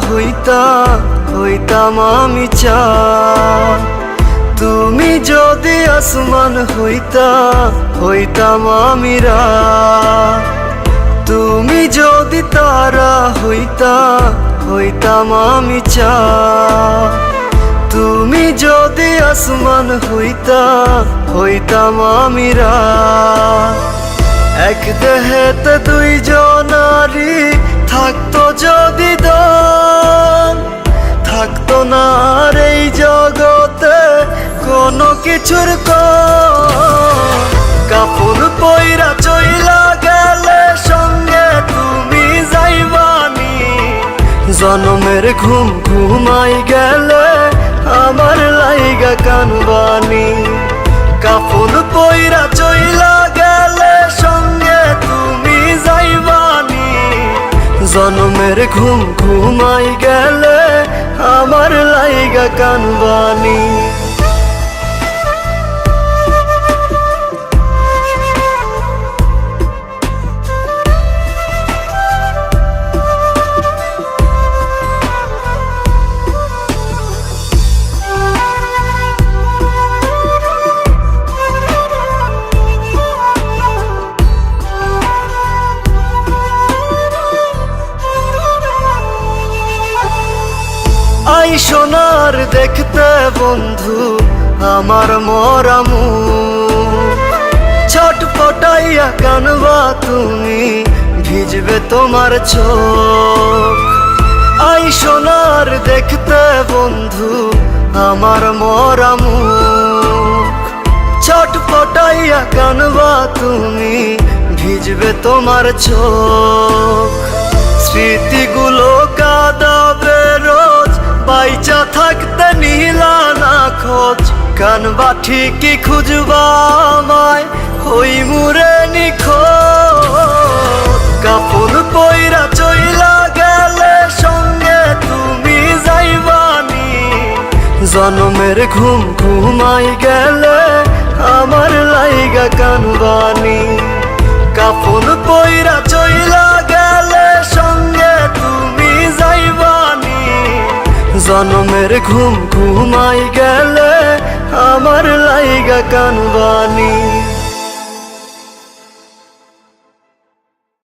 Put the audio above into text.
হইতাম আমি চাঁদ। তুমি যদি আসমান হইতাম আমি রাত। তুমি যদি তারা হইতাম আমি চাঁদ। তুমি যদি আসমান হইতাম আমি রাত। এক দেহেতে দুইজনারি থাকতো যদি দান, থাকতো না আর এই জগতে কোনো কিছুর কম। কাপড় পইরা চইলা গেলে সঙ্গে তুমি যাইবানি, জনমের ঘুম ঘুমাই গেলে আমার লাইগা কানবানি। কাপড় পইরা চইলা গেলে সঙ্গে তুমি যাইবানি, জনমের ঘুম ঘুমাই গেলে আমার লাইগা কানবানি। আই সোনার দেখতে বন্ধু আমার মরা মুখ, ছটফটাইয়া কানবা তুমি, ভিজবে তোমার চোখ। আই সোনার দেখতে বন্ধু আমার মরা মুখ, ছটফটাইয়া কানবা তুমি, ভিজবে তোমার চোখ। স্মৃতিগুলো কাঁদাবে রোজ, বাইচা থাকতে নিলা না খোঁজ। কানবা ঠিকই খুঁজবা আমায়, হই মুরে নিখোঁজ। কাপড় পইরা চইলা গেলে সঙ্গে তুমি যাইবানি, জনমের ঘুম ঘুমাই গেলে আমার লাইগা কানবানি। কাপড় পইরা চইলা গেলে সঙ্গে তুমি যাইবানি, জনমের ঘুম ঘুমাই গেলে আমার লাইগা কানবানি।